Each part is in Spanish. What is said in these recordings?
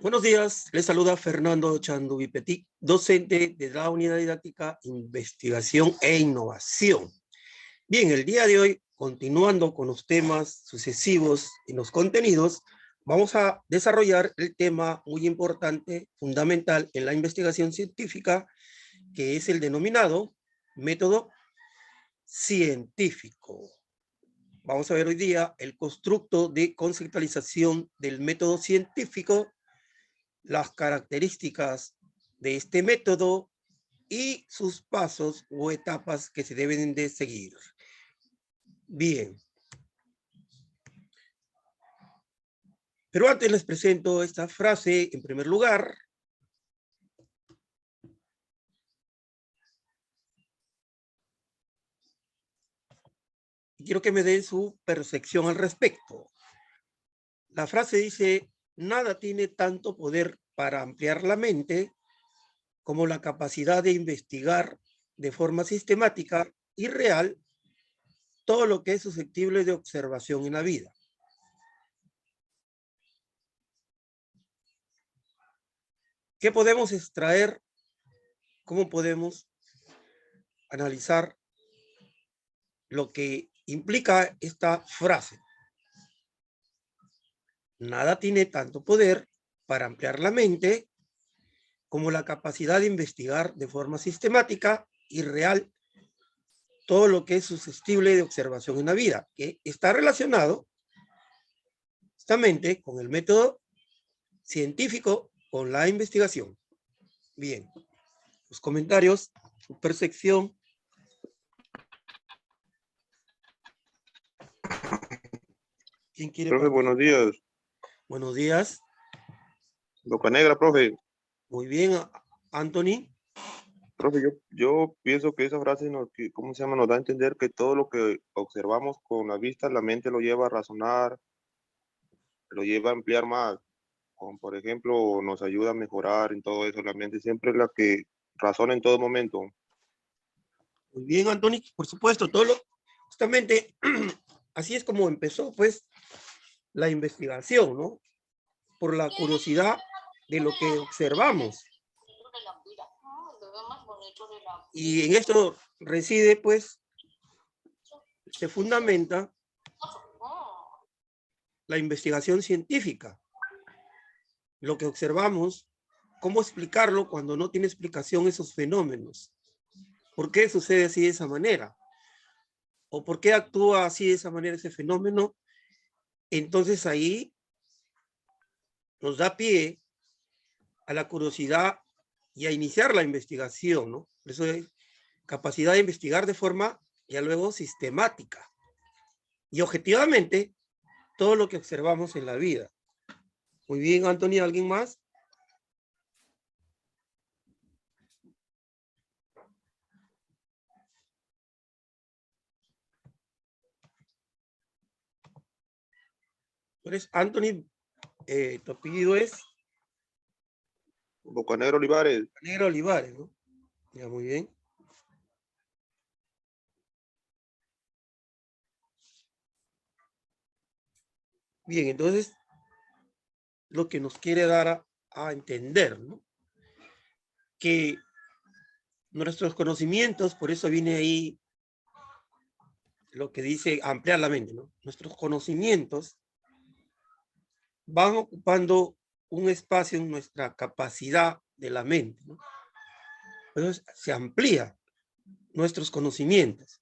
Buenos días, les saluda Fernando Chandubi Petit, docente de la Unidad Didáctica Investigación e Innovación. Bien, el día de hoy, continuando con los temas sucesivos en los contenidos, vamos a desarrollar el tema muy importante, fundamental en la investigación científica, que es el denominado método científico. Vamos a ver hoy día el constructo de conceptualización del método científico, las características de este método y sus pasos o etapas que se deben de seguir. Bien. Pero antes les presento esta frase en primer lugar. Y quiero que me den su percepción al respecto. La frase dice: nada tiene tanto poder para ampliar la mente como la capacidad de investigar de forma sistemática y real todo lo que es susceptible de observación en la vida. ¿Qué podemos extraer? ¿Cómo podemos analizar lo que implica esta frase? Nada tiene tanto poder para ampliar la mente como la capacidad de investigar de forma sistemática y real todo lo que es susceptible de observación en la vida, que está relacionado justamente con el método científico, con la investigación. Bien, los comentarios, su percepción. ¿Quién quiere Profe, buenos días. Buenos días. Bocanegra, profe. Muy bien, Anthony. Profe, yo pienso que esa frase nos da a entender que todo lo que observamos con la vista, la mente lo lleva a razonar, lo lleva a ampliar más. Como por ejemplo, nos ayuda a mejorar en todo eso. La mente siempre es la que razona en todo momento. Muy bien, Anthony, por supuesto, justamente así es como empezó, pues, la investigación, ¿no? Por la curiosidad de lo que observamos. Y en esto reside, pues, se fundamenta la investigación científica. Lo que observamos, cómo explicarlo cuando no tiene explicación esos fenómenos. ¿Por qué sucede así de esa manera? ¿O por qué actúa así de esa manera ese fenómeno? Entonces ahí nos da pie a la curiosidad y a iniciar la investigación, ¿no? Por eso es capacidad de investigar de forma ya luego sistemática y objetivamente todo lo que observamos en la vida. Muy bien, Anthony, ¿alguien más? Entonces, Anthony, tu apellido es Bocanegra Olivares. Bocanegra Olivares, ¿no? Ya, muy bien. Bien, entonces, lo que nos quiere dar a entender, ¿no? Que nuestros conocimientos, por eso viene ahí lo que dice ampliar la mente, ¿no? Nuestros conocimientos van ocupando un espacio en nuestra capacidad de la mente, ¿no? Entonces se amplía nuestros conocimientos.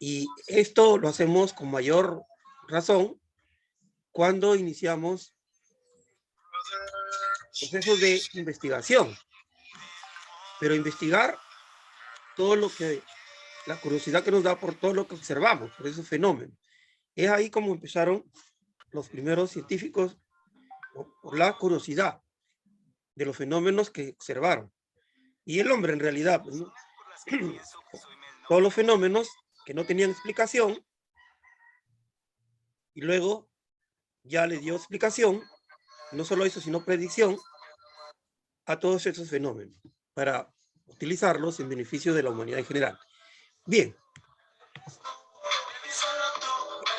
Y esto lo hacemos con mayor razón cuando iniciamos procesos de investigación. Pero investigar todo lo que, la curiosidad que nos da por todo lo que observamos, por esos fenómenos. Es ahí como empezaron los primeros científicos, por la curiosidad de los fenómenos que observaron. Y el hombre en realidad, pues, ¿no? Todos los fenómenos que no tenían explicación, y luego ya le dio explicación, no solo eso, sino predicción a todos esos fenómenos, para utilizarlos en beneficio de la humanidad en general. Bien.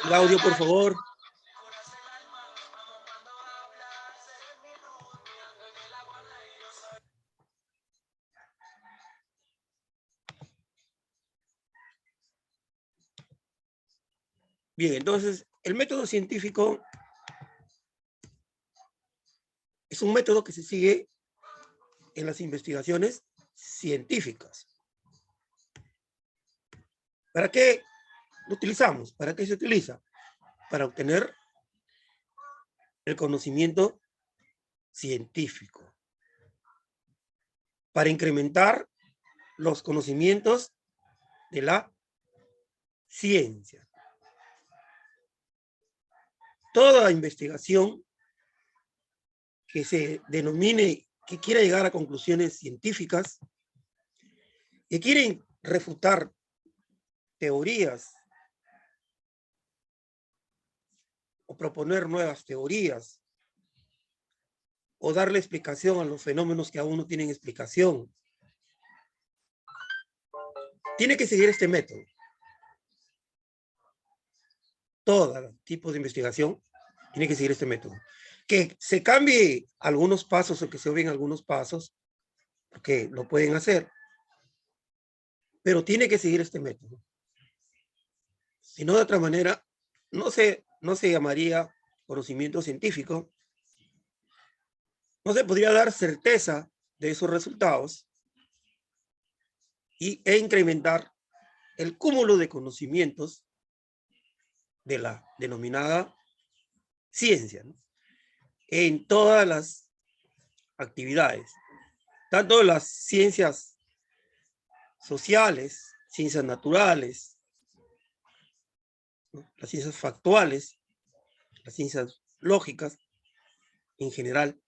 El audio, por favor. Bien, entonces, el método científico es un método que se sigue en las investigaciones científicas. ¿Para qué lo utilizamos? ¿Para qué se utiliza? Para obtener el conocimiento científico, para incrementar los conocimientos de la ciencia. Toda investigación que se denomine, que quiera llegar a conclusiones científicas, que quieren refutar teorías o proponer nuevas teorías, o darle explicación a los fenómenos que aún no tienen explicación, tiene que seguir este método. Todo tipo de investigación tiene que seguir este método. Que se cambie algunos pasos o que se obvien algunos pasos, porque lo pueden hacer, pero tiene que seguir este método. Si no, de otra manera, no se llamaría conocimiento científico, no se podría dar certeza de esos resultados e incrementar el cúmulo de conocimientos de la denominada ciencia, ¿no? En todas las actividades, tanto las ciencias sociales, ciencias naturales, ¿no? Las ciencias factuales, las ciencias lógicas, en general,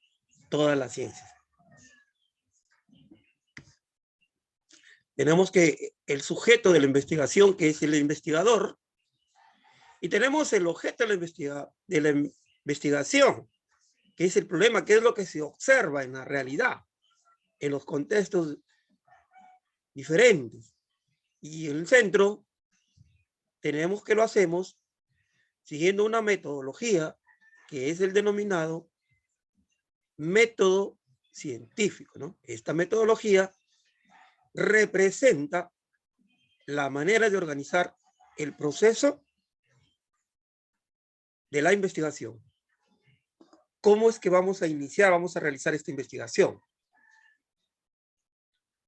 todas las ciencias. Tenemos que el sujeto de la investigación, que es el investigador, y tenemos el objeto de la investigación, que es el problema, que es lo que se observa en la realidad, en los contextos diferentes. Y en el centro tenemos que lo hacemos siguiendo una metodología que es el denominado método científico, ¿no? Esta metodología representa la manera de organizar el proceso de la investigación. ¿Cómo es que vamos a iniciar, vamos a realizar esta investigación?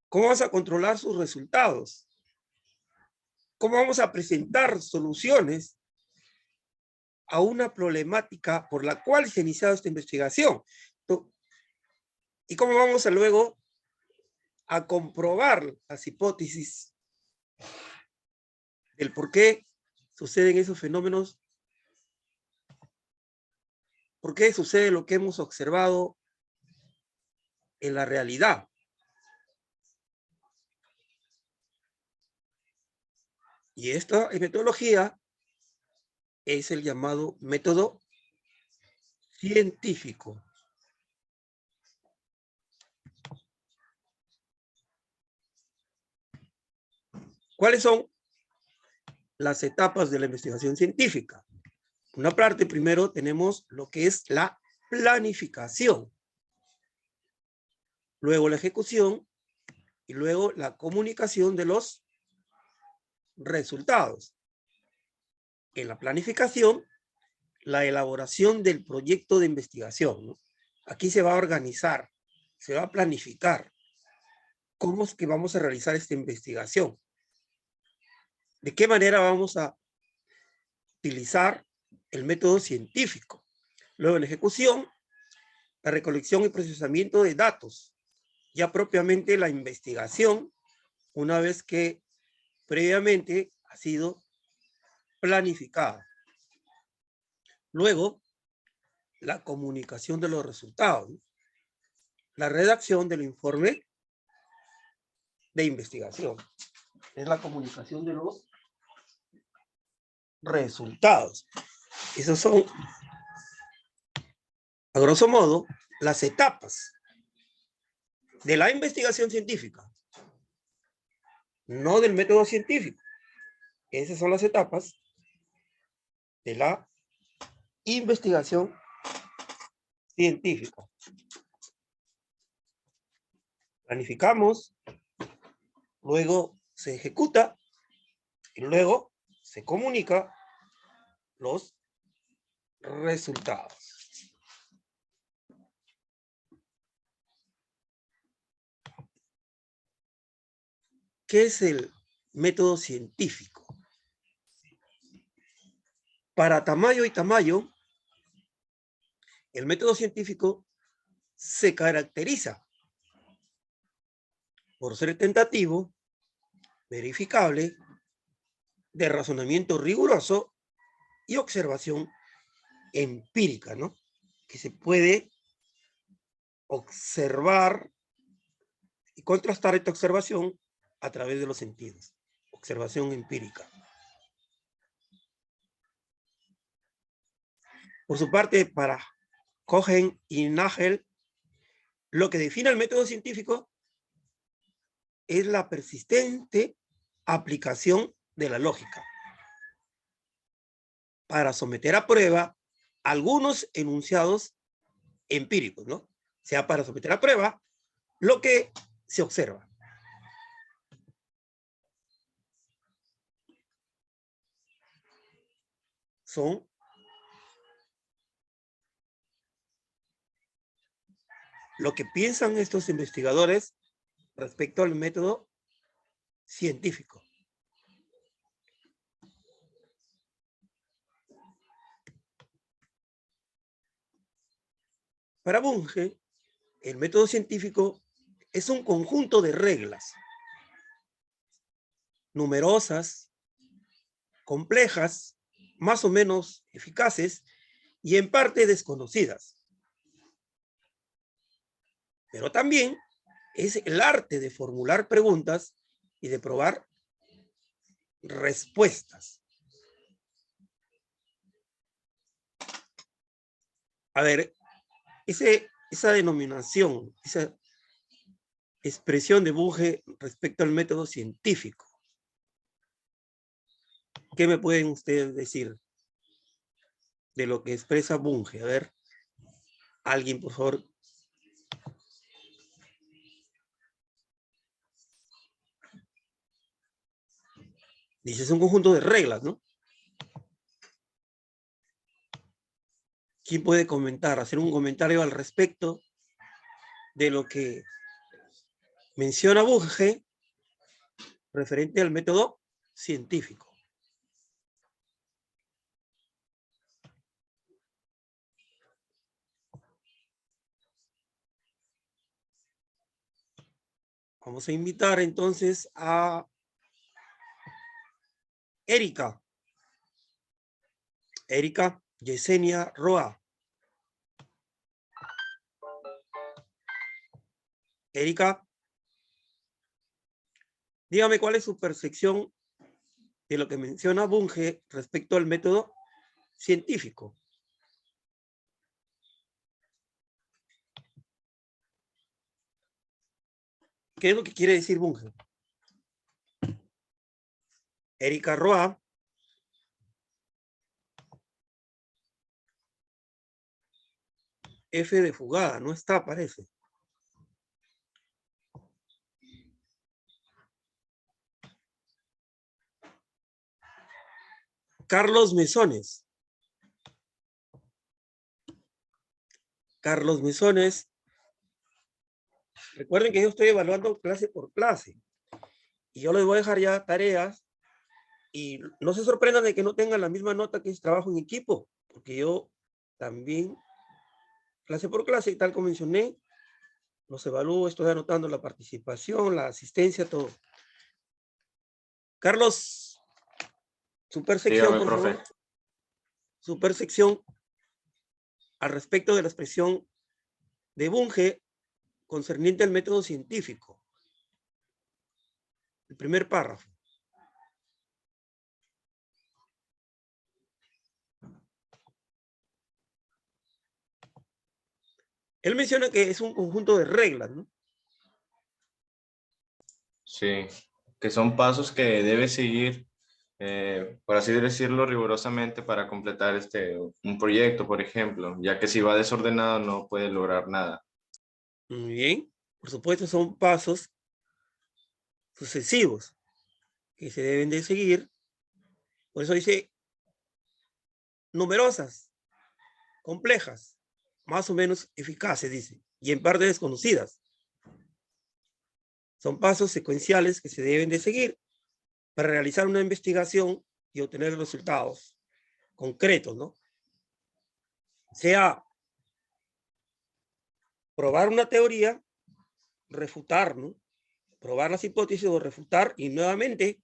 ¿Cómo vamos a controlar sus resultados? ¿Cómo vamos a presentar soluciones a una problemática por la cual se ha iniciado esta investigación? ¿Y cómo vamos a luego a comprobar las hipótesis del por qué suceden esos fenómenos? ¿Por qué sucede lo que hemos observado en la realidad? Y esta metodología es el llamado método científico. ¿Cuáles son las etapas de la investigación científica? Una parte, primero tenemos lo que es la planificación, luego la ejecución y luego la comunicación de los resultados. En la planificación, la elaboración del proyecto de investigación, ¿no? Aquí se va a organizar, se va a planificar cómo es que vamos a realizar esta investigación, de qué manera vamos a utilizar el método científico. Luego en la ejecución, la recolección y procesamiento de datos, ya propiamente la investigación, una vez que previamente ha sido planificada. Luego, la comunicación de los resultados, ¿no? La redacción del informe de investigación. Es la comunicación de los resultados. Esos son, a grosso modo, las etapas de la investigación científica, no del método científico. Esas son las etapas de la investigación científica. Planificamos, luego se ejecuta y luego se comunica los resultados. ¿Qué es el método científico? Para Tamayo y Tamayo, el método científico se caracteriza por ser tentativo, verificable, de razonamiento riguroso y observación empírica, ¿no? Que se puede observar y contrastar esta observación a través de los sentidos. Observación empírica. Por su parte, para Cohen y Nagel, lo que define el método científico es la persistente aplicación de la lógica para someter a prueba algunos enunciados empíricos, ¿no? O sea, para someter a prueba lo que se observa. Son lo que piensan estos investigadores respecto al método científico. Para Bunge, el método científico es un conjunto de reglas numerosas, complejas, más o menos eficaces y en parte desconocidas. Pero también es el arte de formular preguntas y de probar respuestas. A ver, esa denominación, esa expresión de Bunge respecto al método científico, ¿qué me pueden ustedes decir de lo que expresa Bunge? A ver, alguien, por favor. Dice, es un conjunto de reglas, ¿no? ¿Quién puede comentar, hacer un comentario al respecto de lo que menciona Bunge referente al método científico? Vamos a invitar entonces a Erika. Erika Yesenia Roa. Erika, dígame cuál es su percepción de lo que menciona Bunge respecto al método científico. ¿Qué es lo que quiere decir Bunge? Erika Roa. F de fugada, no está, parece. Carlos Mesones. Carlos Mesones. Recuerden que yo estoy evaluando clase por clase. Y yo les voy a dejar ya tareas. Y no se sorprendan de que no tengan la misma nota que es trabajo en equipo. Porque yo también, clase por clase, y tal como mencioné, los evalúo, estoy anotando la participación, la asistencia, todo. Carlos, su percepción, Dígame, por profe. favor. Su percepción al respecto de la expresión de Bunge concerniente al método científico. El primer párrafo. Él menciona que es un conjunto de reglas, ¿no? Sí, que son pasos que debe seguir, por así decirlo, rigurosamente para completar un proyecto, por ejemplo, ya que si va desordenado no puede lograr nada. Muy bien. Por supuesto, son pasos sucesivos que se deben de seguir. Por eso dice numerosas, complejas, más o menos eficaces, dice, y en parte desconocidas. Son pasos secuenciales que se deben de seguir para realizar una investigación y obtener resultados concretos, ¿no? Sea probar una teoría, refutar, ¿no? Probar las hipótesis o refutar y nuevamente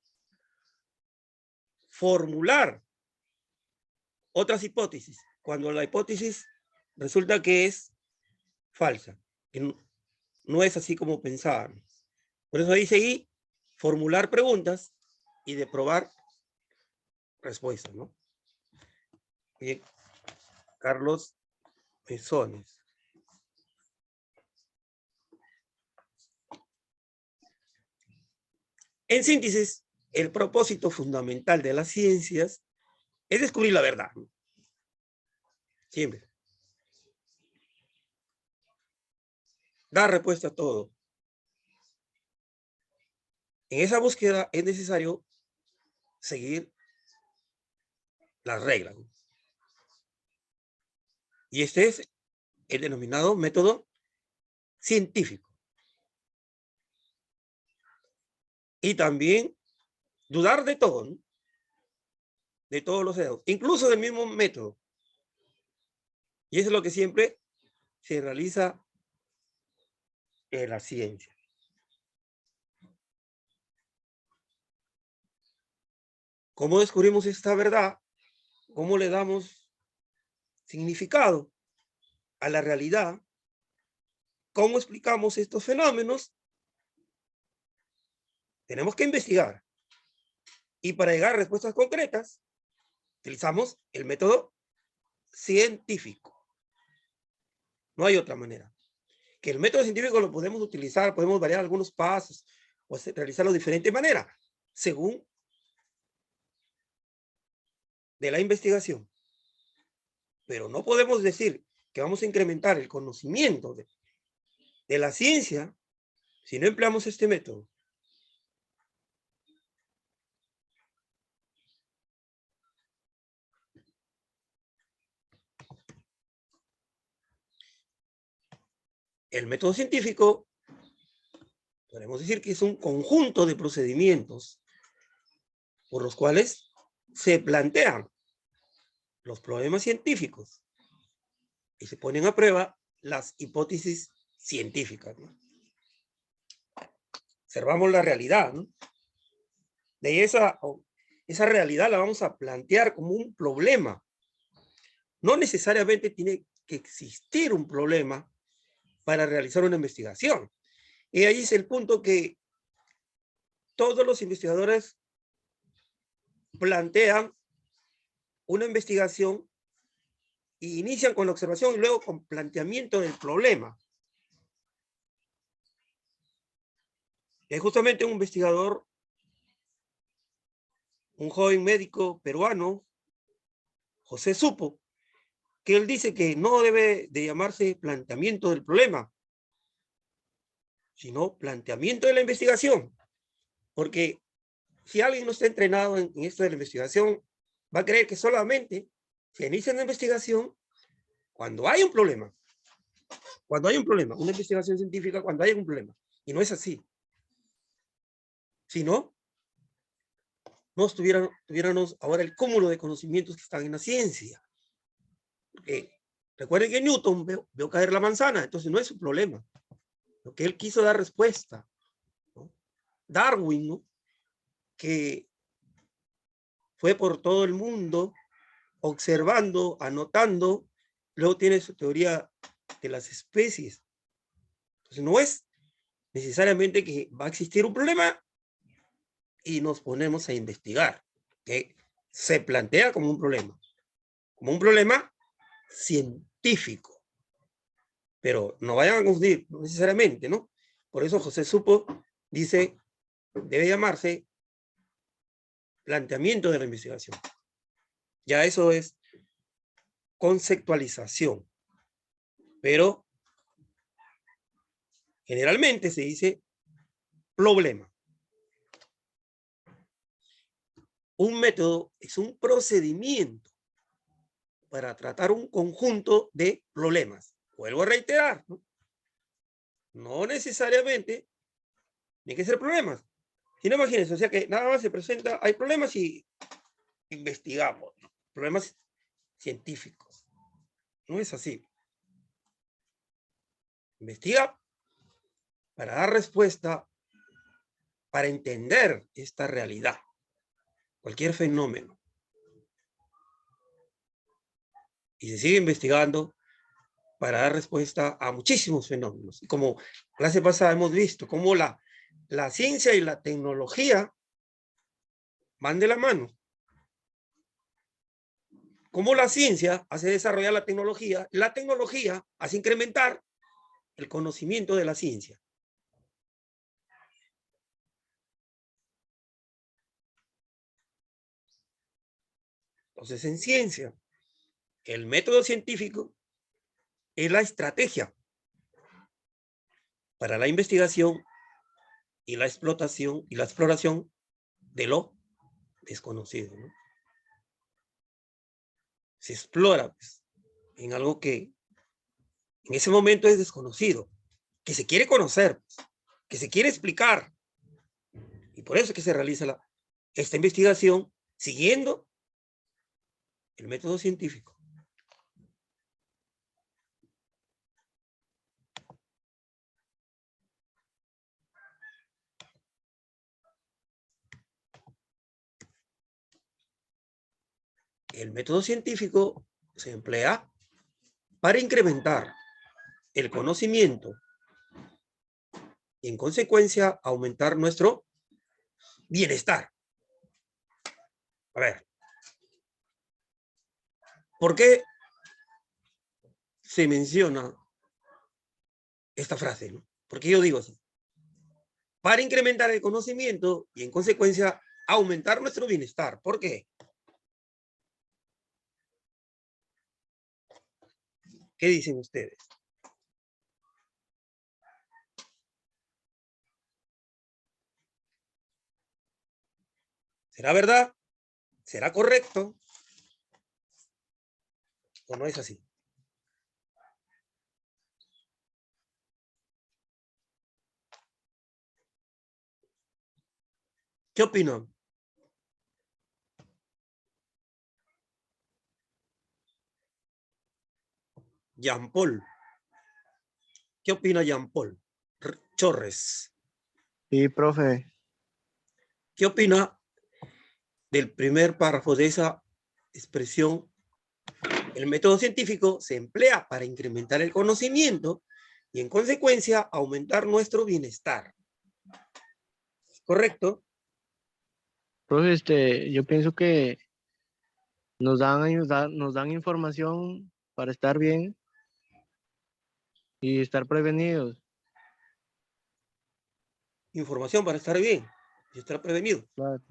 formular otras hipótesis cuando la hipótesis resulta que es falsa, que no es así como pensaban. Por eso dice ahí formular preguntas y de probar respuestas, ¿no? Bien, Carlos Mesones. En síntesis, el propósito fundamental de las ciencias es descubrir la verdad. Siempre. Dar respuesta a todo. En esa búsqueda es necesario seguir las reglas. Y este es el denominado método científico. Y también dudar de todo, ¿no? De todos los dedos, incluso del mismo método. Y eso es lo que siempre se realiza en la ciencia. ¿Cómo descubrimos esta verdad? ¿Cómo le damos significado a la realidad? ¿Cómo explicamos estos fenómenos? Tenemos que investigar. Y para llegar a respuestas concretas, utilizamos el método científico. No hay otra manera. Que el método científico lo podemos utilizar, podemos variar algunos pasos, o realizarlo de diferente manera, según de la investigación. Pero no podemos decir que vamos a incrementar el conocimiento de la ciencia si no empleamos este método. El método científico, podemos decir que es un conjunto de procedimientos por los cuales se plantean los problemas científicos y se ponen a prueba las hipótesis científicas, ¿no? Observamos la realidad, ¿no? De esa realidad la vamos a plantear como un problema. No necesariamente tiene que existir un problema para realizar una investigación. Y ahí es el punto que todos los investigadores plantean una investigación e inician con la observación y luego con planteamiento del problema. Es justamente un investigador, un joven médico peruano, José Supo, que él dice que no debe de llamarse planteamiento del problema, sino planteamiento de la investigación. Porque si alguien no está entrenado en esto de la investigación, va a creer que solamente se inicia una investigación cuando hay un problema. Cuando hay un problema, una investigación científica cuando hay un problema. Y no es así. Si no, no tuviéramos ahora el cúmulo de conocimientos que están en la ciencia. Porque recuerden que Newton vio caer la manzana, entonces no es un problema. Lo que él quiso dar respuesta, ¿no? Darwin, ¿no? Que fue por todo el mundo observando, anotando, luego tiene su teoría de las especies. Entonces no es necesariamente que va a existir un problema y nos ponemos a investigar, que se plantea como un problema científico. Pero no vayan a confundir, no necesariamente, ¿no? Por eso José Supo dice, debe llamarse planteamiento de la investigación. Ya eso es conceptualización. Pero generalmente se dice problema. Un método es un procedimiento para tratar un conjunto de problemas. Vuelvo a reiterar, ¿no? No necesariamente tienen que ser problemas. Si no, imagínense, o sea que nada más se presenta, hay problemas y investigamos, ¿no? Problemas científicos. No es así. Investiga para dar respuesta, para entender esta realidad, cualquier fenómeno. Y se sigue investigando para dar respuesta a muchísimos fenómenos. Y como clase pasada hemos visto cómo la ciencia y la tecnología van de la mano. Cómo la ciencia hace desarrollar la tecnología hace incrementar el conocimiento de la ciencia. Entonces, en ciencia, el método científico es la estrategia para la investigación y la explotación y la exploración de lo desconocido, ¿no? Se explora pues, en algo que en ese momento es desconocido, que se quiere conocer, que se quiere explicar. Y por eso es que se realiza esta investigación siguiendo el método científico. El método científico se emplea para incrementar el conocimiento y en consecuencia aumentar nuestro bienestar. A ver, ¿por qué se menciona esta frase, ¿no? ¿Por qué yo digo así? Para incrementar el conocimiento y en consecuencia aumentar nuestro bienestar. ¿Por qué? ¿Qué dicen ustedes? ¿Será verdad? ¿Será correcto? ¿O no es así? ¿Qué opinan? Jean Paul. ¿Qué opina Jean Paul Chorres? Sí, profe. ¿Qué opina del primer párrafo de esa expresión? El método científico se emplea para incrementar el conocimiento y en consecuencia aumentar nuestro bienestar. ¿Correcto? Profe, yo pienso que nos dan información para estar bien y estar prevenidos. Información para estar bien y estar prevenido. Claro.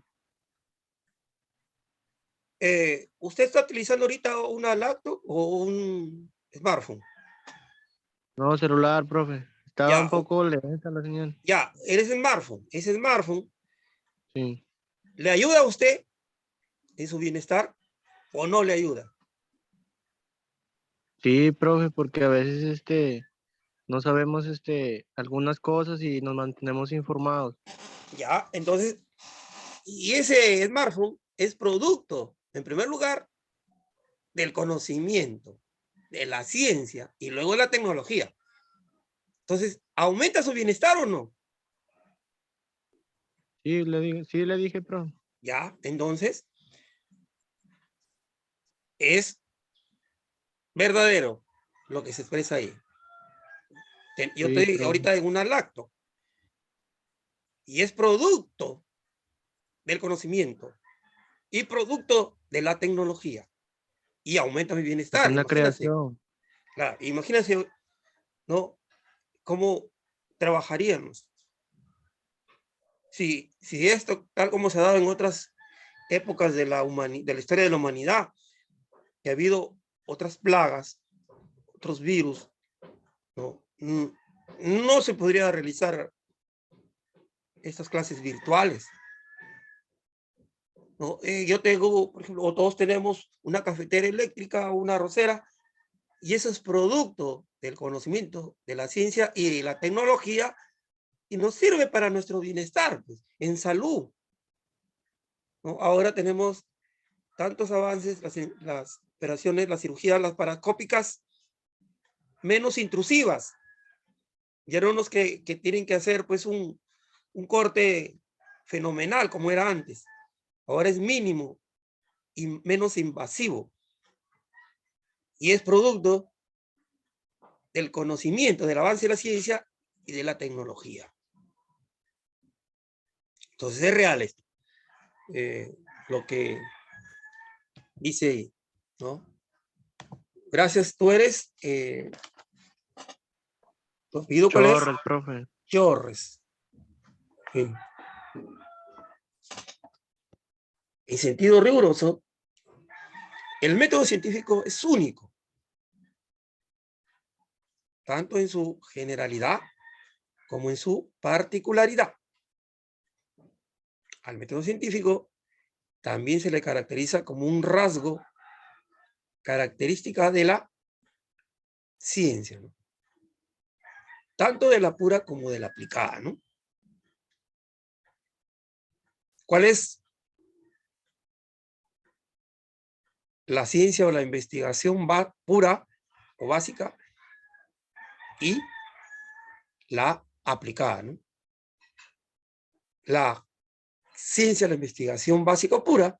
¿Usted está utilizando ahorita una laptop o un smartphone? No, celular, profe. Estaba Ya, un poco lenta la señal. ya, eres smartphone. Ese smartphone Sí. le ayuda a usted en su bienestar o no le ayuda. Sí, profe, porque a veces no sabemos algunas cosas y nos mantenemos informados. Ya, entonces, y ese smartphone es producto, en primer lugar, del conocimiento, de la ciencia y luego de la tecnología. Entonces, ¿aumenta su bienestar o no? Sí, le dije, profe. Ya, entonces, es verdadero lo que se expresa ahí. Yo Sí, estoy profe. ahorita en una lacto y es producto del conocimiento y producto de la tecnología y aumenta mi Es bienestar. una Imagínense, creación. claro, imagínense, ¿no? ¿Cómo trabajaríamos? Si esto, tal como se ha dado en otras épocas de la historia de la humanidad, que ha habido otras plagas, otros virus, ¿no? No se podría realizar estas clases virtuales. ¿no? Yo tengo, por ejemplo, o todos tenemos una cafetera eléctrica o una arrocera, y eso es producto del conocimiento de la ciencia y de la tecnología, y nos sirve para nuestro bienestar, pues, en salud, ¿no? Ahora tenemos tantos avances, las operaciones, las cirugías laparoscópicas menos intrusivas. Ya no los que tienen que hacer pues un corte fenomenal como era antes. Ahora es mínimo y menos invasivo. Y es producto del conocimiento, del avance de la ciencia y de la tecnología. Entonces es real esto. Lo que dice, ¿no? Gracias, tú eres, tu apellido, ¿cuál es? Chorro, el profe. Chorres. Sí. En sentido riguroso, el método científico es único, tanto en su generalidad como en su particularidad. Al método científico también se le caracteriza como un rasgo característica de la ciencia, ¿no? Tanto de la pura como de la aplicada, ¿no? ¿Cuál es la ciencia o la investigación pura o básica y la aplicada, ¿no? La ciencia, la investigación básica o pura,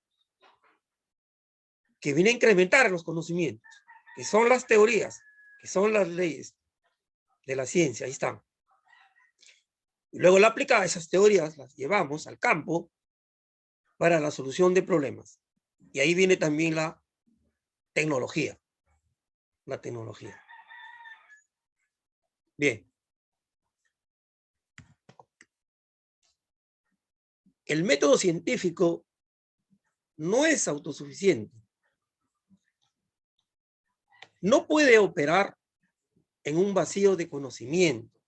que viene a incrementar los conocimientos, que son las teorías, que son las leyes de la ciencia, ahí están. Y luego la aplicada, esas teorías las llevamos al campo para la solución de problemas. Y ahí viene también la tecnología. La tecnología. Bien. El método científico no es autosuficiente. No puede operar en un vacío de conocimiento.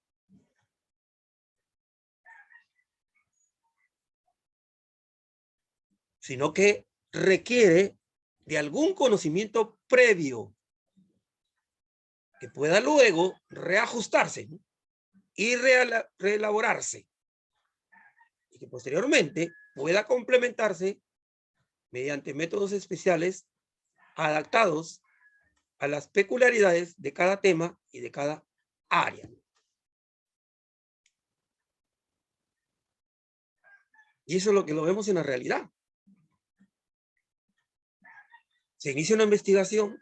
Sino que requiere de algún conocimiento previo que pueda luego reajustarse, ¿no? Y reelaborarse, y que posteriormente pueda complementarse mediante métodos especiales adaptados a las peculiaridades de cada tema y de cada área. Y eso es lo que lo vemos en la realidad. Se inicia una investigación,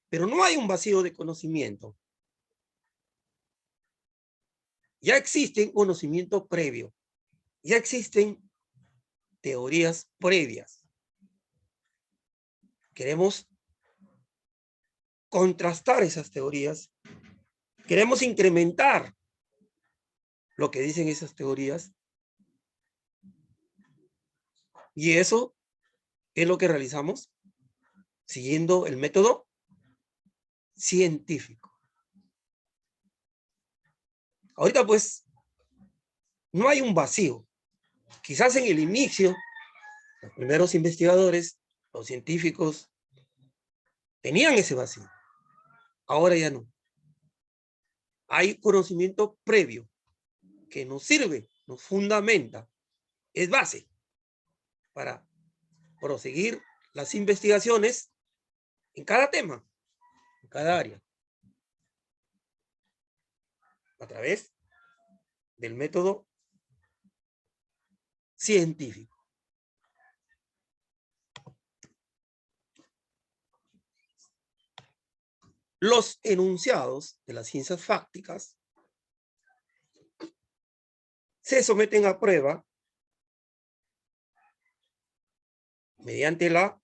pero no hay un vacío de conocimiento. Ya existen conocimiento previo, ya existen teorías previas. Queremos contrastar esas teorías, queremos incrementar lo que dicen esas teorías, y eso es lo que realizamos siguiendo el método científico. Ahorita pues no hay un vacío. Quizás en el inicio, los primeros investigadores, los científicos, tenían ese vacío. Ahora ya no. Hay conocimiento previo que nos sirve, nos fundamenta, es base para proseguir las investigaciones en cada tema, en cada área, a través del método científico. Los enunciados de las ciencias fácticas se someten a prueba mediante la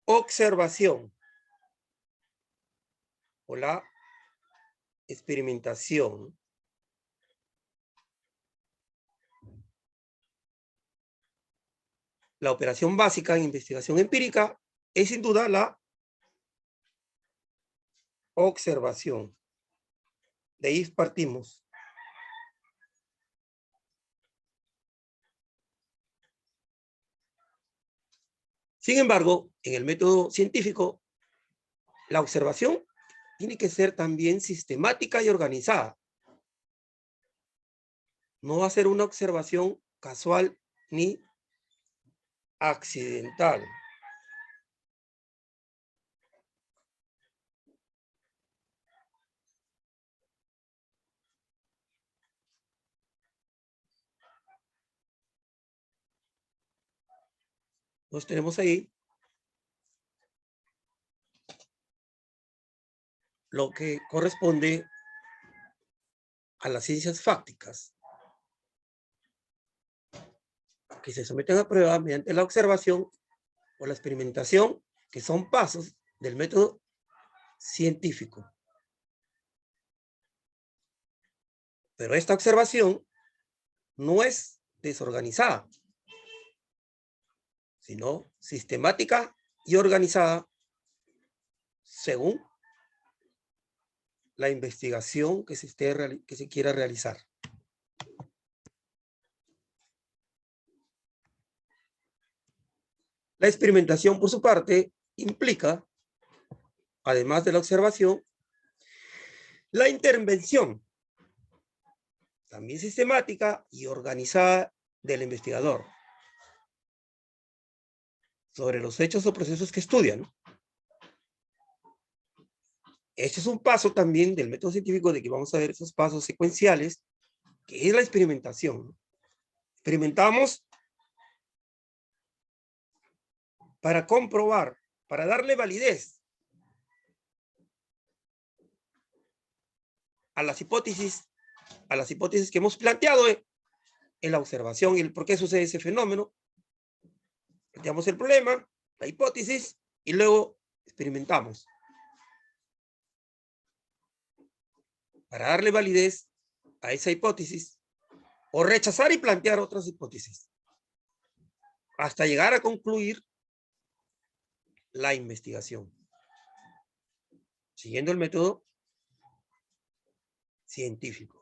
observación o la experimentación. La operación básica en investigación empírica es sin duda la observación. De ahí partimos. Sin embargo, en el método científico, la observación tiene que ser también sistemática y organizada. No va a ser una observación casual ni accidental. Entonces tenemos ahí lo que corresponde a las ciencias fácticas, que se someten a prueba mediante la observación o la experimentación, que son pasos del método científico. Pero esta observación no es desorganizada, sino sistemática y organizada según la investigación que se quiera realizar. La experimentación, por su parte, implica, además de la observación, la intervención, también sistemática y organizada del investigador sobre los hechos o procesos que estudia, ¿no? Este es un paso también del método científico, de que vamos a ver esos pasos secuenciales, que es la experimentación, ¿no? Experimentamos para comprobar, para darle validez a las hipótesis que hemos planteado en la observación y el por qué sucede ese fenómeno. Planteamos el problema, la hipótesis, y luego experimentamos para darle validez a esa hipótesis o rechazar y plantear otras hipótesis hasta llegar a concluir la investigación siguiendo el método científico.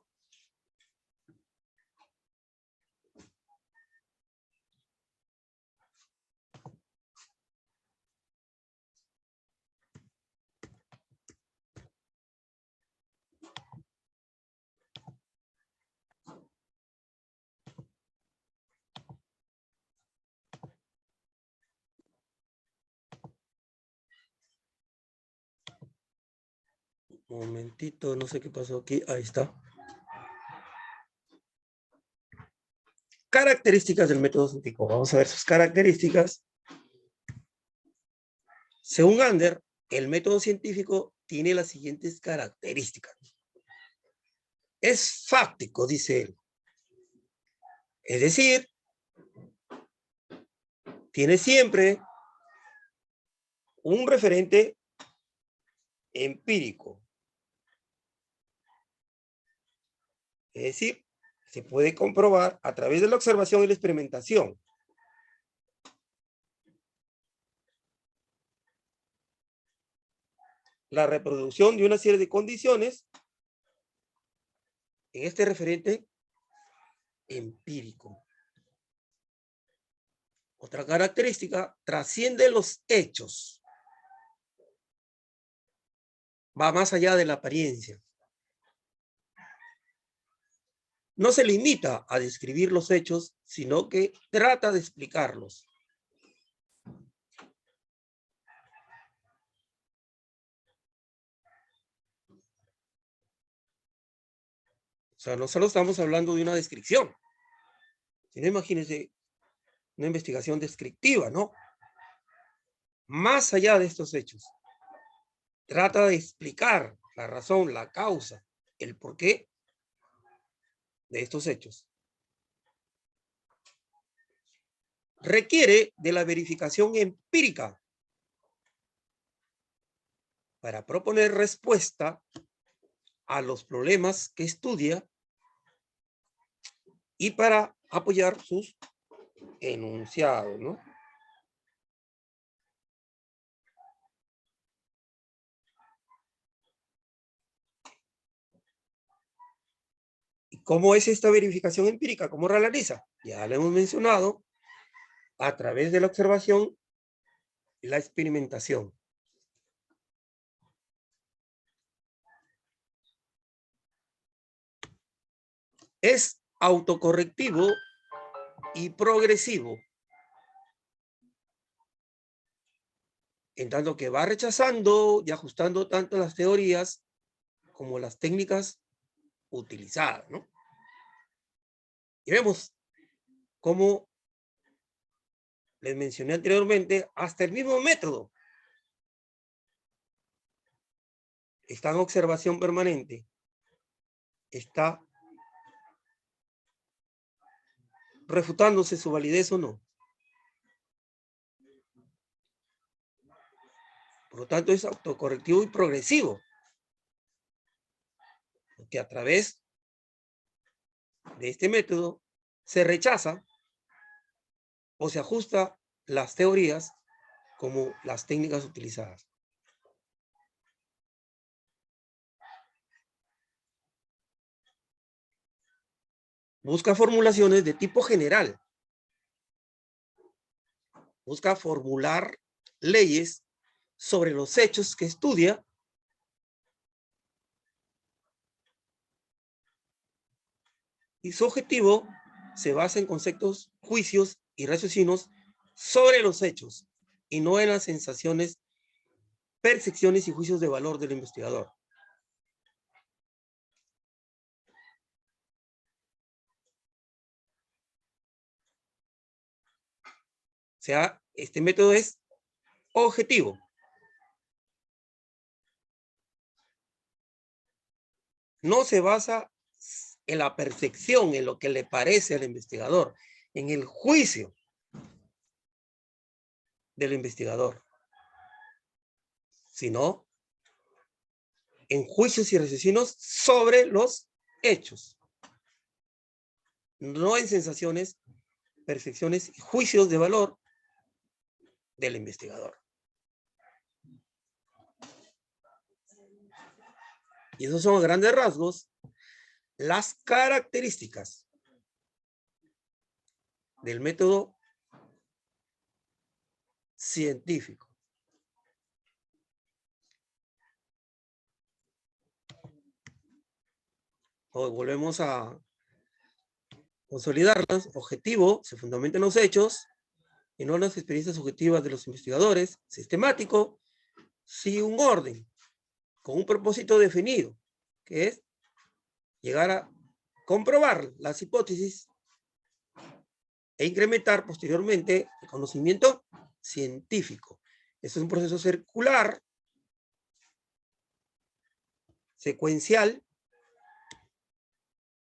Un momentito, no sé qué pasó aquí. Ahí está. Características del método científico. Vamos a ver sus características. Según Ander, el método científico tiene las siguientes características. Es fáctico, dice él. Es decir, tiene siempre un referente empírico. Es decir, se puede comprobar a través de la observación y la experimentación. La reproducción de una serie de condiciones en este referente empírico. Otra característica, trasciende los hechos. Va más allá de la apariencia. No se limita a describir los hechos, sino que trata de explicarlos. O sea, no solo estamos hablando de una descripción, sino imagínense una investigación descriptiva, ¿no? Más allá de estos hechos. Trata de explicar la razón, la causa, el porqué de estos hechos. Requiere de la verificación empírica para proponer respuesta a los problemas que estudia y para apoyar sus enunciados, ¿no? ¿Y cómo es esta verificación empírica? ¿Cómo realiza? Ya lo hemos mencionado, a través de la observación la experimentación. Es autocorrectivo y progresivo, en tanto que va rechazando y ajustando tanto las teorías como las técnicas utilizadas, ¿no? Y vemos cómo les mencioné anteriormente, hasta el mismo método está en observación permanente, está refutándose su validez o no. Por lo tanto, es autocorrectivo y progresivo, porque a través de este método se rechaza o se ajusta las teorías como las técnicas utilizadas. Busca formulaciones de tipo general. Busca formular leyes sobre los hechos que estudia y su objetivo se basa en conceptos, juicios y raciocinios sobre los hechos y no en las sensaciones, percepciones y juicios de valor del investigador. O sea, este método es objetivo. No se basa en la percepción, en lo que le parece al investigador, en el juicio del investigador, sino en juicios y raciocinios sobre los hechos, no en sensaciones, percepciones y juicios de valor del investigador. Y esos son a grandes rasgos las características del método científico. Hoy volvemos a consolidarlas. Objetivo, se fundamenta en los hechos y no en las experiencias subjetivas de los investigadores. Sistemático, sigue un orden, con un propósito definido, que es llegar a comprobar las hipótesis e incrementar posteriormente el conocimiento científico. Esto es un proceso circular, secuencial,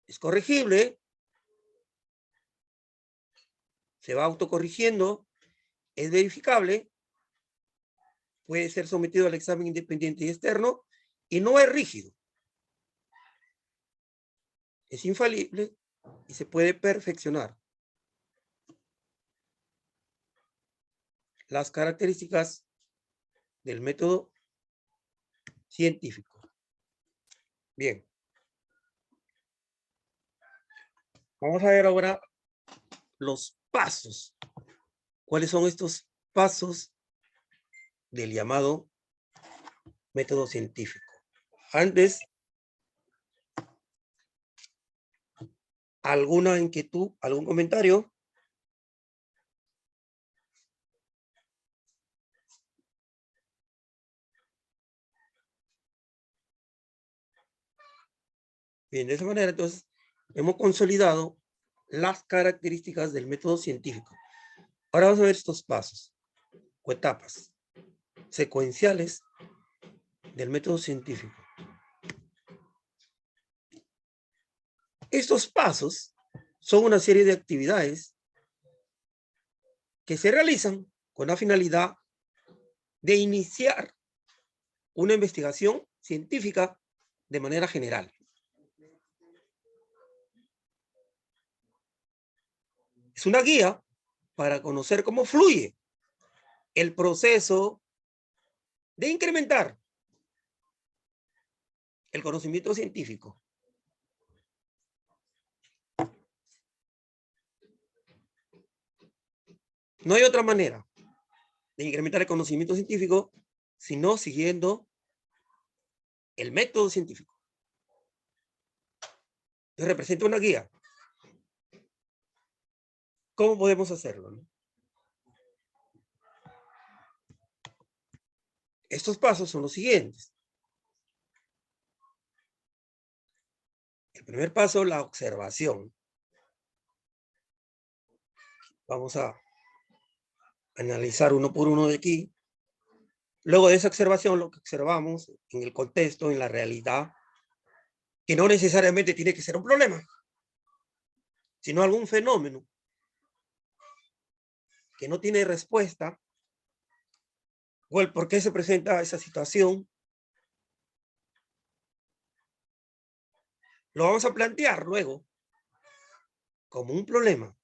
es corregible, se va autocorrigiendo, es verificable, puede ser sometido al examen independiente y externo, y no es rígido. Es infalible y se puede perfeccionar. Las características del método científico. Bien. Vamos a ver ahora los pasos. ¿Cuáles son estos pasos del llamado método científico? Antes, ¿alguna inquietud, algún comentario? Bien, de esa manera, entonces, hemos consolidado las características del método científico. Ahora vamos a ver estos pasos o etapas secuenciales del método científico. Estos pasos son una serie de actividades que se realizan con la finalidad de iniciar una investigación científica de manera general. Es una guía para conocer cómo fluye el proceso de incrementar el conocimiento científico. No hay otra manera. de incrementar el conocimiento científico, sino siguiendo el método científico. Entonces representa una guía. ¿Cómo podemos hacerlo, no? Estos pasos son los siguientes. El primer paso, la observación. Vamos a analizar uno por uno de aquí. Luego de esa observación, lo que observamos en el contexto, en la realidad, que no necesariamente tiene que ser un problema, sino algún fenómeno que no tiene respuesta, o el por qué se presenta esa situación, lo vamos a plantear luego como un problema.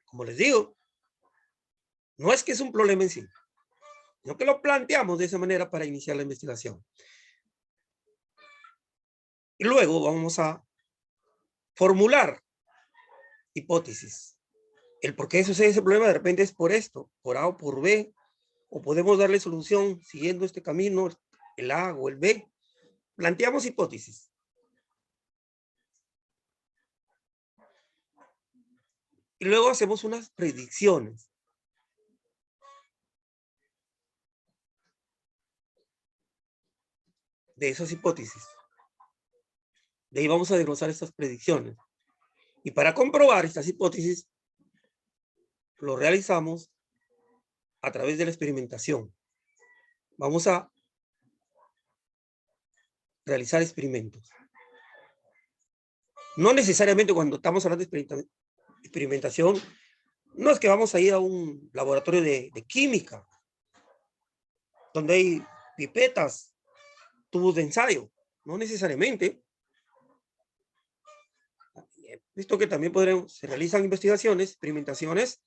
Como les digo, no es que es un problema en sí, sino que lo planteamos de esa manera para iniciar la investigación. Y luego vamos a formular hipótesis. El por qué sucede ese problema de repente es por esto, por A o por B, o podemos darle solución siguiendo este camino, el A o el B. Planteamos hipótesis. Y luego hacemos unas predicciones. De esas hipótesis. De ahí vamos a desglosar estas predicciones. Y para comprobar estas hipótesis, lo realizamos a través de la experimentación. Vamos a realizar experimentos. No necesariamente cuando estamos hablando de experimentación, no es que vamos a ir a un laboratorio de química, donde hay pipetas, tubos de ensayo. No necesariamente. Visto que también se realizan investigaciones, experimentaciones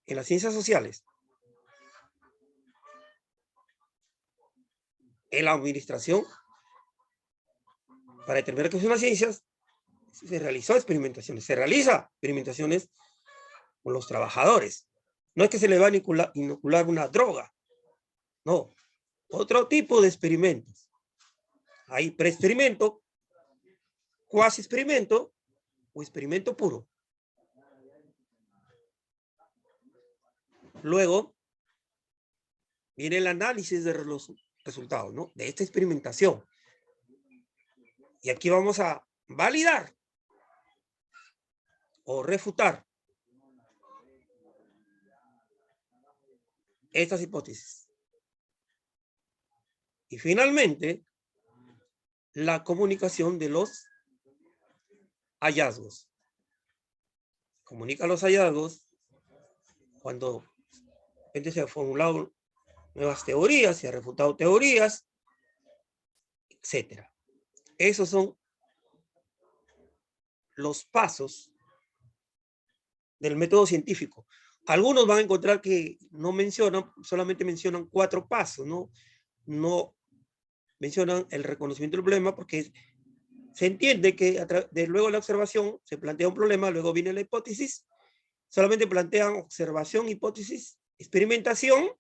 en las ciencias sociales, en la administración, para determinar qué son las ciencias, se realizan experimentaciones con los trabajadores. No es que se le va a inocular una droga, no, otro tipo de experimentos. Hay preexperimento, cuasi experimento o experimento puro. Luego viene el análisis de los resultados, ¿no? De esta experimentación. Y aquí vamos a validar o refutar estas hipótesis. Y finalmente, la comunicación de los hallazgos. Comunica los hallazgos cuando se han formulado nuevas teorías, se han refutado teorías, etcétera. Esos son los pasos del método científico. Algunos van a encontrar que no mencionan, solamente mencionan 4 pasos, no mencionan el reconocimiento del problema, porque se entiende que luego de la observación se plantea un problema, luego viene la hipótesis, solamente plantean observación, hipótesis, experimentación,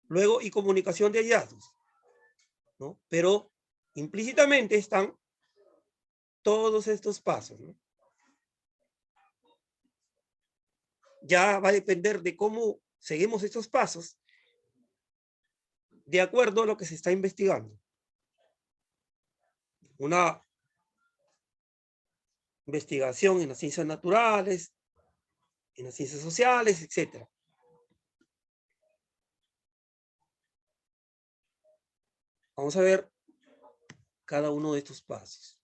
luego y comunicación de hallazgos, ¿no? Pero implícitamente están todos estos pasos, ¿no? Ya va a depender de cómo seguimos estos pasos de acuerdo a lo que se está investigando. Una investigación en las ciencias naturales, en las ciencias sociales, etc. Vamos a ver cada uno de estos pasos.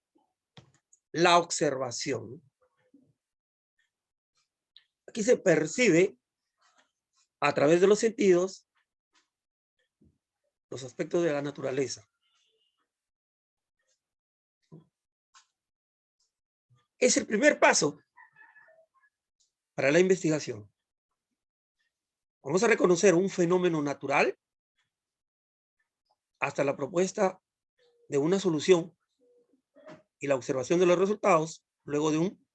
La observación. Aquí se percibe a través de los sentidos los aspectos de la naturaleza. Es el primer paso para la investigación. Vamos a reconocer un fenómeno natural hasta la propuesta de una solución y la observación de los resultados luego de un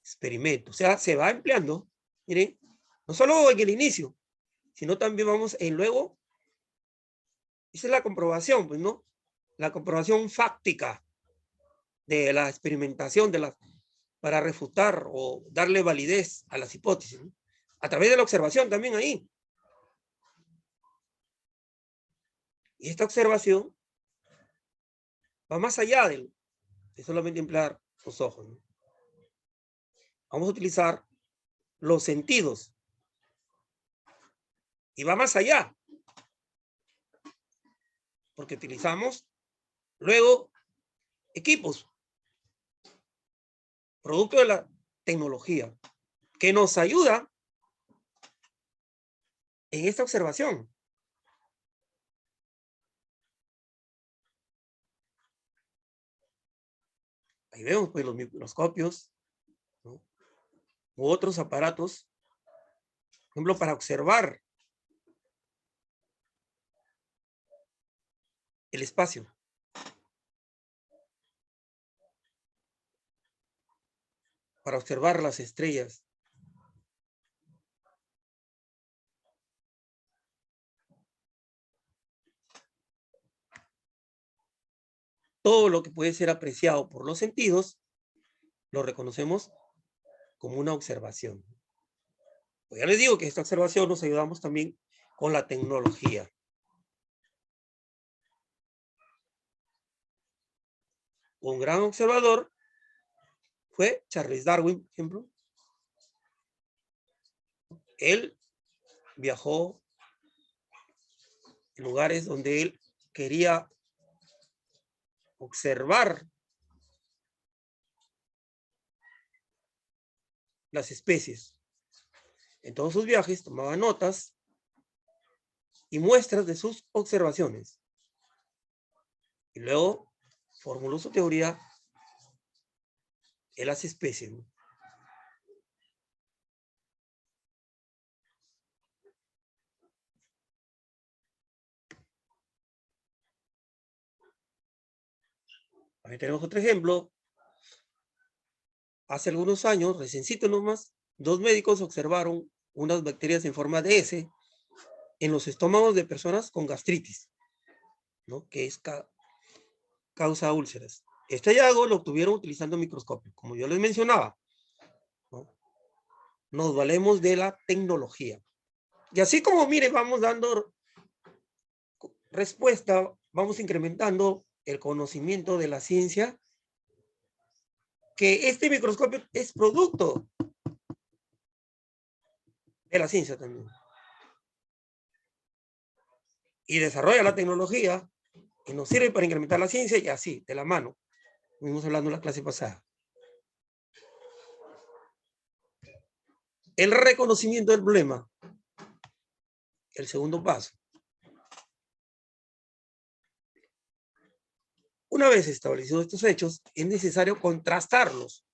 experimento. O sea, se va empleando, miren, no solo en el inicio, sino también vamos en luego, esa es la comprobación, pues, ¿no? La comprobación fáctica de la experimentación para refutar o darle validez a las hipótesis, ¿no? A través de la observación también ahí. Y esta observación va más allá de solamente emplear los ojos, ¿no? Vamos a utilizar los sentidos. Y va más allá. Porque utilizamos luego equipos, producto de la tecnología, que nos ayuda en esta observación. Ahí vemos pues los microscopios, ¿no? U otros aparatos, por ejemplo, para observar el espacio. Para observar las estrellas. Todo lo que puede ser apreciado por los sentidos, lo reconocemos como una observación. Pues ya les digo que esta observación nos ayudamos también con la tecnología. Un gran observador fue Charles Darwin, por ejemplo. Él viajó en lugares donde él quería observar las especies. En todos sus viajes tomaba notas y muestras de sus observaciones. Y luego formuló su teoría de las especies, ¿no? Ahí tenemos otro ejemplo. Hace algunos años, reciéncito nomás, 2 médicos observaron unas bacterias en forma de S en los estómagos de personas con gastritis, ¿no? Que es causa úlceras. Este hallazgo lo obtuvieron utilizando microscopio, como yo les mencionaba, ¿no? Nos valemos de la tecnología. Y así como, mire, vamos dando respuesta, vamos incrementando el conocimiento de la ciencia, que este microscopio es producto de la ciencia también. Y desarrolla la tecnología y nos sirve para incrementar la ciencia y así, de la mano. Estuvimos hablando en la clase pasada. El reconocimiento del problema. El segundo paso. Una vez establecidos estos hechos, es necesario contrastarlos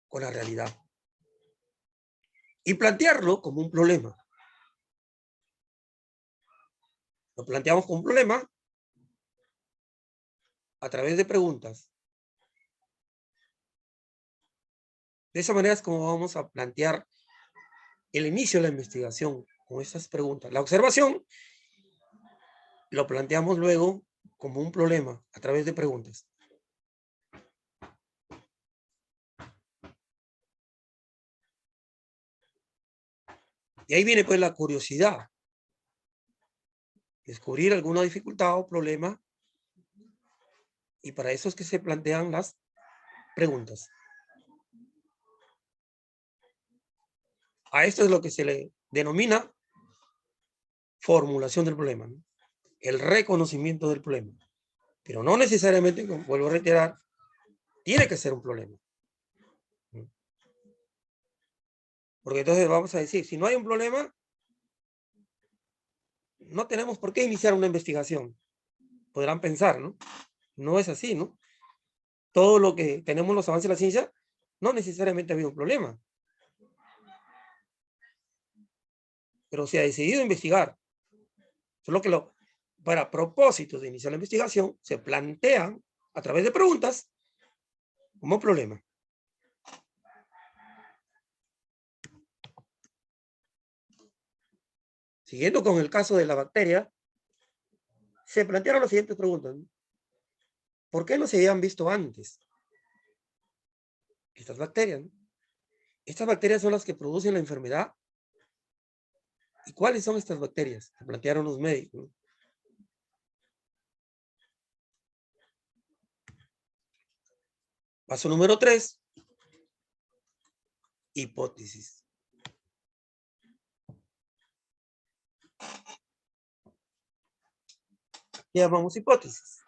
con la realidad y plantearlo como un problema. Lo planteamos como un problema a través de preguntas. De esa manera es como vamos a plantear el inicio de la investigación con estas preguntas. La observación lo planteamos luego como un problema a través de preguntas. Y ahí viene pues la curiosidad. Descubrir alguna dificultad o problema. Y para eso es que se plantean las preguntas. A esto es lo que se le denomina formulación del problema, ¿no? El reconocimiento del problema. Pero no necesariamente, como vuelvo a reiterar, tiene que ser un problema. Porque entonces vamos a decir, si no hay un problema, no tenemos por qué iniciar una investigación. Podrán pensar, ¿no? No es así, ¿no? Todo lo que tenemos los avances de la ciencia, no necesariamente ha habido un problema. Pero se ha decidido investigar. Solo que para propósitos de iniciar la investigación, se plantean a través de preguntas como problema. Siguiendo con el caso de la bacteria, se plantearon las siguientes preguntas, ¿no? ¿Por qué no se habían visto antes estas bacterias, ¿no? Estas bacterias son las que producen la enfermedad. ¿Y cuáles son estas bacterias? Se plantearon los médicos, ¿no? Paso número 3. Hipótesis. Llamamos hipótesis.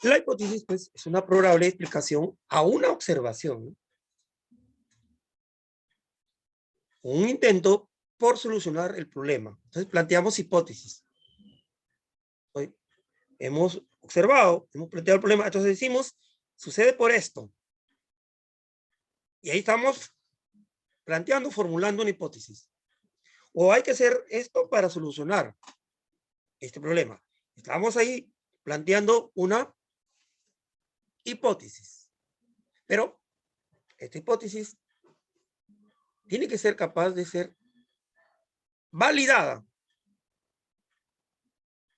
La hipótesis, pues, es una probable explicación a una observación, ¿no? Un intento por solucionar el problema. Entonces, planteamos hipótesis. Hoy hemos observado, hemos planteado el problema, entonces decimos, sucede por esto. Y ahí estamos planteando, formulando una hipótesis. O hay que hacer esto para solucionar este problema. Estamos ahí planteando una hipótesis. Pero esta hipótesis tiene que ser capaz de ser validada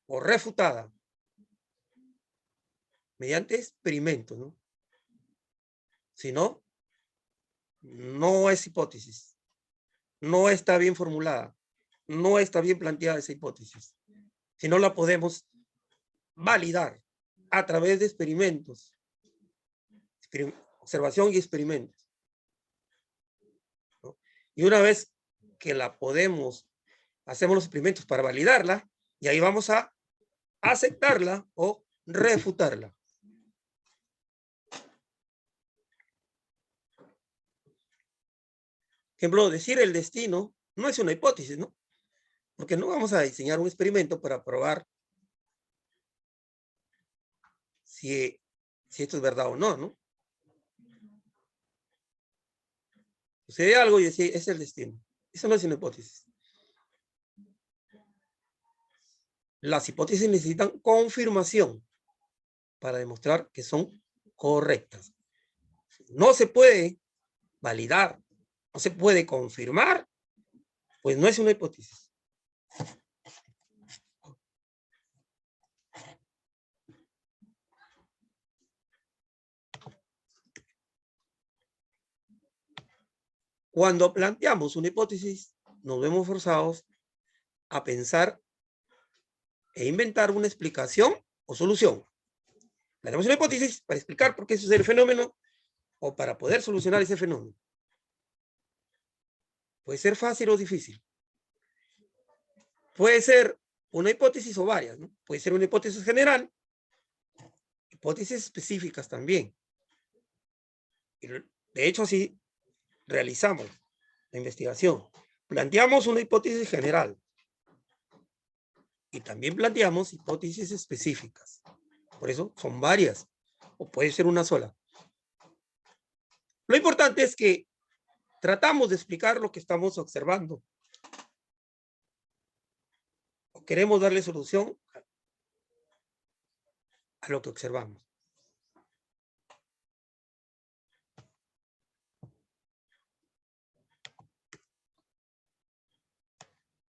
o refutada mediante experimentos, ¿no? Si no, no es hipótesis. No está bien formulada. No está bien planteada esa hipótesis. Si no la podemos validar a través de experimentos. Observación y experimentos, ¿no? Y una vez que la podemos, hacemos los experimentos para validarla, y ahí vamos a aceptarla o refutarla. Ejemplo, decir el destino no es una hipótesis, ¿no? Porque no vamos a diseñar un experimento para probar si esto es verdad o no, ¿no? Sucede algo y decir, es el destino. Eso no es una hipótesis. Las hipótesis necesitan confirmación para demostrar que son correctas. No se puede validar, no se puede confirmar, pues no es una hipótesis. Cuando planteamos una hipótesis, nos vemos forzados a pensar e inventar una explicación o solución. Planteamos una hipótesis para explicar por qué sucede el fenómeno o para poder solucionar ese fenómeno. Puede ser fácil o difícil. Puede ser una hipótesis o varias, ¿no? Puede ser una hipótesis general, hipótesis específicas también. Y de hecho, así realizamos la investigación. Planteamos una hipótesis general y también planteamos hipótesis específicas. Por eso son varias, o puede ser una sola. Lo importante es que tratamos de explicar lo que estamos observando. O queremos darle solución a lo que observamos.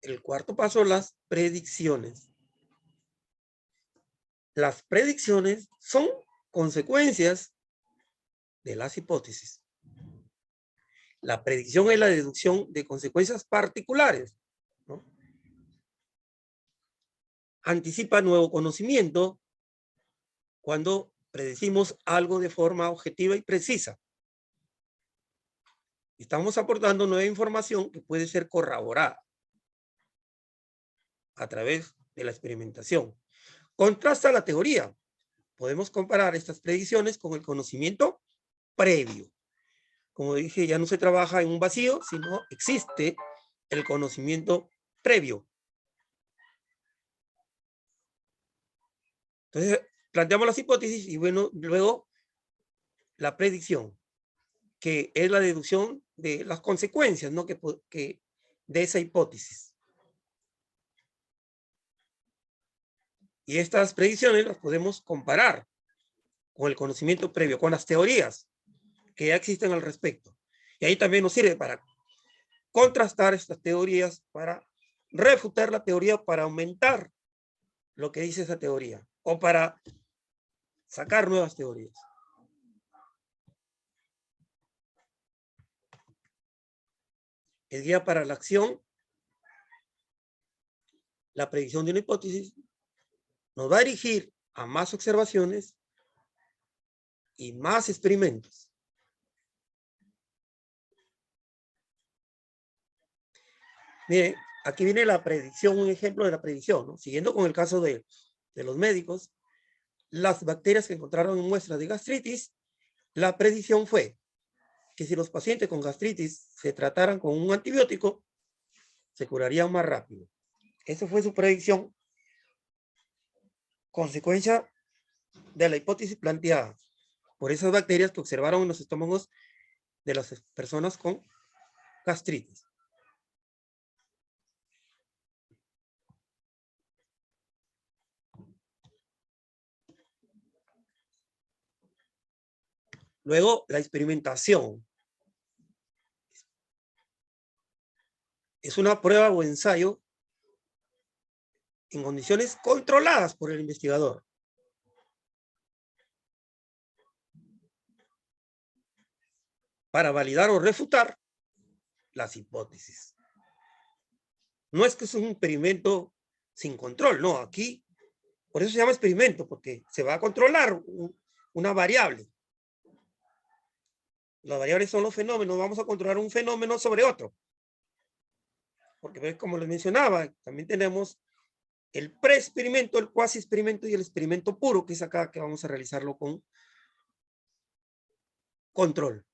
El cuarto paso, las predicciones. Las predicciones son consecuencias de las hipótesis. La predicción es la deducción de consecuencias particulares, ¿no? Anticipa nuevo conocimiento cuando predecimos algo de forma objetiva y precisa. Estamos aportando nueva información que puede ser corroborada a través de la experimentación. Contrasta la teoría. Podemos comparar estas predicciones con el conocimiento previo. Como dije, ya no se trabaja en un vacío, sino existe el conocimiento previo. Entonces, planteamos las hipótesis y bueno, luego la predicción, que es la deducción de las consecuencias, ¿no? que de esa hipótesis. Y estas predicciones las podemos comparar con el conocimiento previo, con las teorías que ya existen al respecto. Y ahí también nos sirve para contrastar estas teorías para refutar la teoría para aumentar lo que dice esa teoría o para sacar nuevas teorías. El guía para la acción, la predicción de una hipótesis, nos va a dirigir a más observaciones y más experimentos. Miren, aquí viene la predicción, un ejemplo de la predicción, ¿no? Siguiendo con el caso de los médicos, las bacterias que encontraron en muestras de gastritis, la predicción fue que si los pacientes con gastritis se trataran con un antibiótico, se curarían más rápido. Esa fue su predicción, consecuencia de la hipótesis planteada por esas bacterias que observaron en los estómagos de las personas con gastritis. Luego, la experimentación. Es una prueba o ensayo en condiciones controladas por el investigador. Para validar o refutar las hipótesis. No es que es un experimento sin control, no, aquí, por eso se llama experimento, porque se va a controlar una variable. Las variables son los fenómenos, vamos a controlar un fenómeno sobre otro. Porque como les mencionaba, también tenemos el pre-experimento, el cuasi-experimento y el experimento puro, que es acá que vamos a realizarlo con control.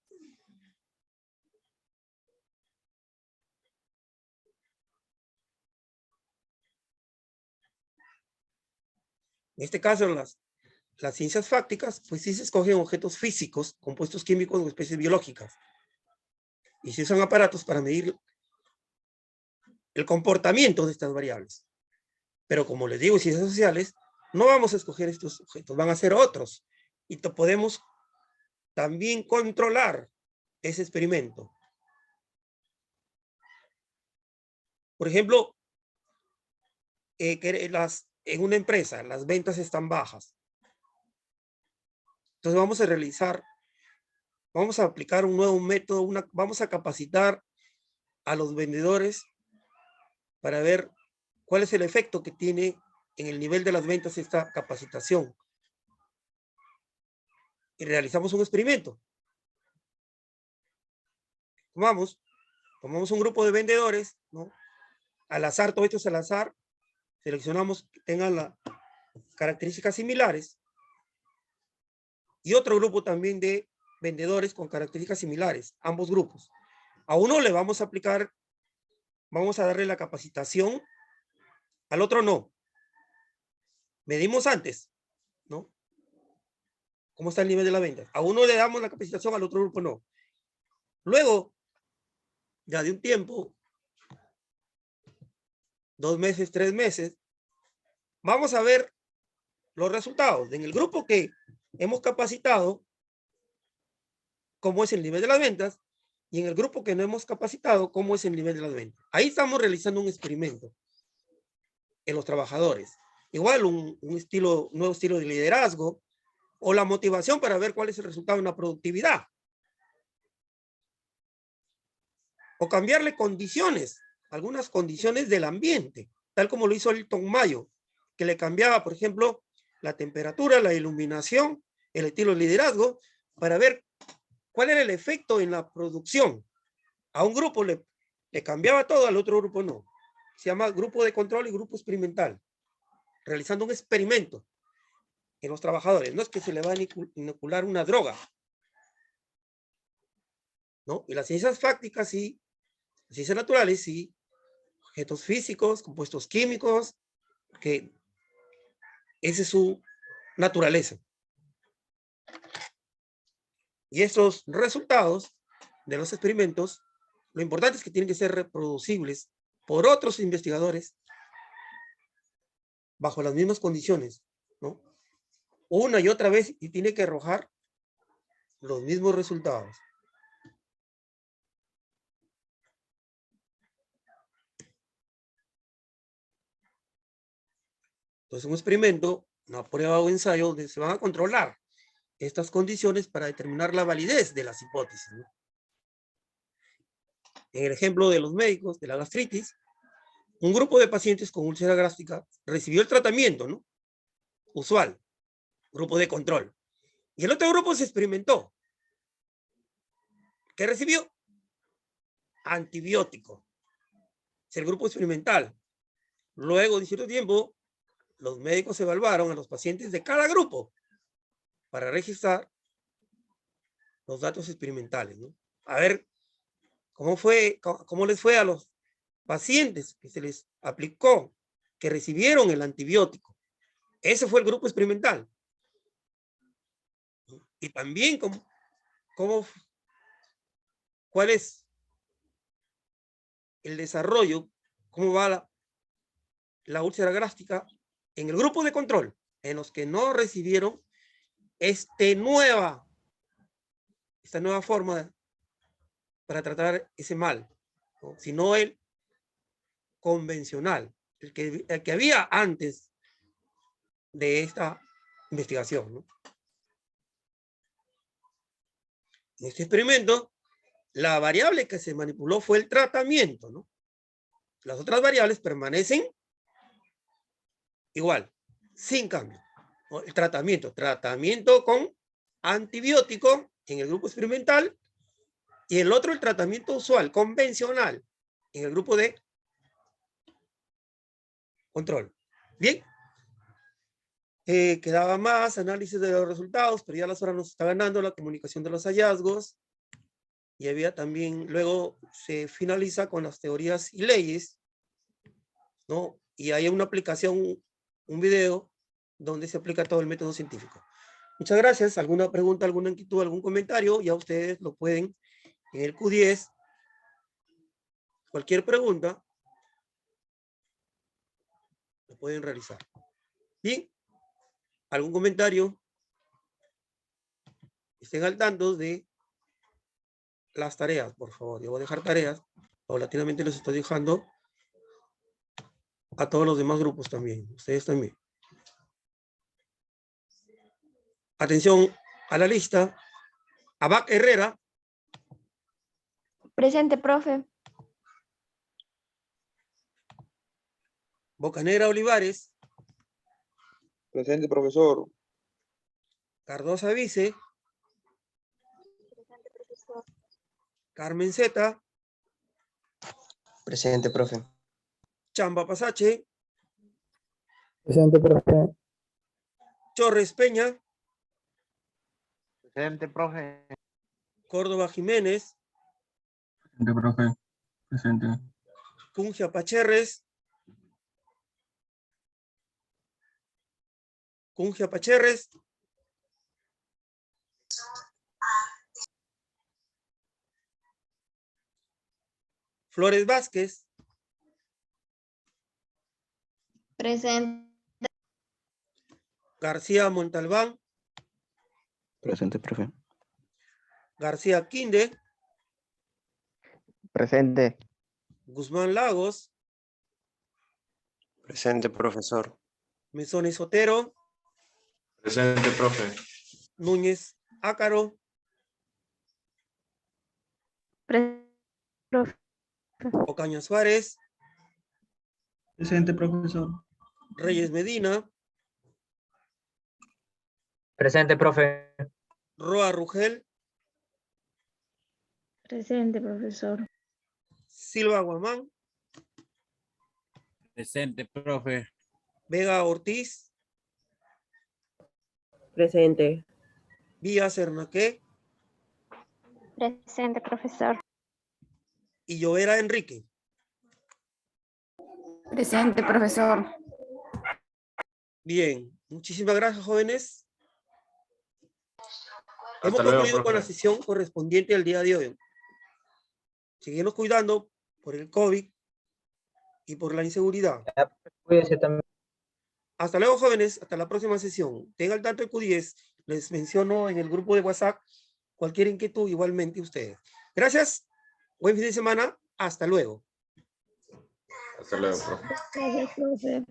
En este caso, las ciencias fácticas, pues sí se escogen objetos físicos, compuestos químicos o especies biológicas. Y se usan aparatos para medir el comportamiento de estas variables. Pero como les digo, en ciencias sociales, no vamos a escoger estos objetos, van a ser otros. Y podemos también controlar ese experimento. Por ejemplo, en una empresa las ventas están bajas. Entonces vamos a aplicar un nuevo método, vamos a capacitar a los vendedores para ver cuál es el efecto que tiene en el nivel de las ventas esta capacitación. Y realizamos un experimento. Tomamos un grupo de vendedores, ¿no? Al azar, todo esto es al azar, seleccionamos que tengan las características similares, y otro grupo también de vendedores con características similares, ambos grupos. A uno le vamos a aplicar, vamos a darle la capacitación, al otro no. Medimos antes, ¿no? ¿Cómo está el nivel de la venta? A uno le damos la capacitación, al otro grupo no. Luego, ya de un tiempo, 2 meses, 3 meses, vamos a ver los resultados. En el grupo que hemos capacitado, cómo es el nivel de las ventas, y en el grupo que no hemos capacitado, cómo es el nivel de las ventas. Ahí estamos realizando un experimento en los trabajadores. Igual un nuevo estilo de liderazgo, o la motivación para ver cuál es el resultado en la productividad. O cambiarle condiciones, algunas condiciones del ambiente, tal como lo hizo Elton Mayo, que le cambiaba, por ejemplo, la temperatura, la iluminación, el estilo de liderazgo, para ver cuál era el efecto en la producción. A un grupo le cambiaba todo, al otro grupo no. Se llama grupo de control y grupo experimental, realizando un experimento en los trabajadores. No es que se le va a inocular una droga, ¿no? Y las ciencias fácticas sí, las ciencias naturales sí, objetos físicos, compuestos químicos, que esa es su naturaleza. Y estos resultados de los experimentos, lo importante es que tienen que ser reproducibles por otros investigadores bajo las mismas condiciones, ¿no? Una y otra vez, y tiene que arrojar los mismos resultados. Entonces, un experimento, una prueba o ensayo donde se van a controlar estas condiciones para determinar la validez de las hipótesis, ¿no? En el ejemplo de los médicos de la gastritis, un grupo de pacientes con úlcera gástrica recibió el tratamiento, ¿no? Usual, grupo de control. Y el otro grupo se experimentó. ¿Qué recibió? Antibiótico. Es el grupo experimental. Luego de cierto tiempo, los médicos evaluaron a los pacientes de cada grupo para registrar los datos experimentales, ¿no? A ver cómo les fue a los pacientes que se les aplicó, que recibieron el antibiótico. Ese fue el grupo experimental. Y también cuál es el desarrollo, cómo va la úlcera gástrica en el grupo de control, en los que no recibieron esta nueva forma para tratar ese mal, ¿no? Sino el convencional, el que había antes de esta investigación, ¿no? En este experimento, la variable que se manipuló fue el tratamiento, ¿no? Las otras variables permanecen igual, sin cambio, ¿no? El tratamiento con antibiótico en el grupo experimental y el otro el tratamiento usual, convencional, en el grupo de control. Bien. Quedaba más análisis de los resultados, pero ya las horas nos está ganando, la comunicación de los hallazgos. Y había también, luego se finaliza con las teorías y leyes, ¿no? Y hay una aplicación, un video, donde se aplica todo el método científico. Muchas gracias. ¿Alguna pregunta, alguna inquietud, algún comentario? Ya ustedes lo pueden en el Q10. Cualquier pregunta, lo pueden realizar. Bien. ¿Algún comentario? Estén al tanto de las tareas, por favor. Yo voy a dejar tareas. Paulatinamente les estoy dejando a todos los demás grupos también. Ustedes también. Atención a la lista. Abac Herrera. Presente, profe. Bocanera Olivares. Presente, profesor. Cardosa Vice. Presente, profesor. Carmen Zeta. Presente, profe. Chamba Pasache. Presente, profe. Chorres Peña. Presente, profe. Córdoba Jiménez. Presente, profe. Presente. Cungia Pacherres. Cungia Pacherres. Flores Vázquez. Presente. García Montalbán. Presente, profe. García Quinde. Presente. Guzmán Lagos. Presente, profesor. Mesones Sotero. Presente, profe. Núñez Ácaro. Profe. Ocaña Suárez. Presente, profesor. Reyes Medina. Presente, profe. Roa Rugel. Presente, profesor. Silva Guamán. Presente, profe. Vega Ortiz. Presente. Vía Cernaque. Presente, profesor. Y Llovera Enrique. Presente, profesor. Bien, muchísimas gracias, jóvenes. Hemos Hasta luego, concluido con la profe. sesión correspondiente al día de hoy. Seguimos cuidando por el COVID y por la inseguridad. Cuídese también. Hasta luego, jóvenes. Hasta la próxima sesión. Tengan al tanto el Q10. Les menciono en el grupo de WhatsApp cualquier inquietud, igualmente ustedes. Gracias. Buen fin de semana. Hasta luego. Hasta luego, profe. Gracias, profe.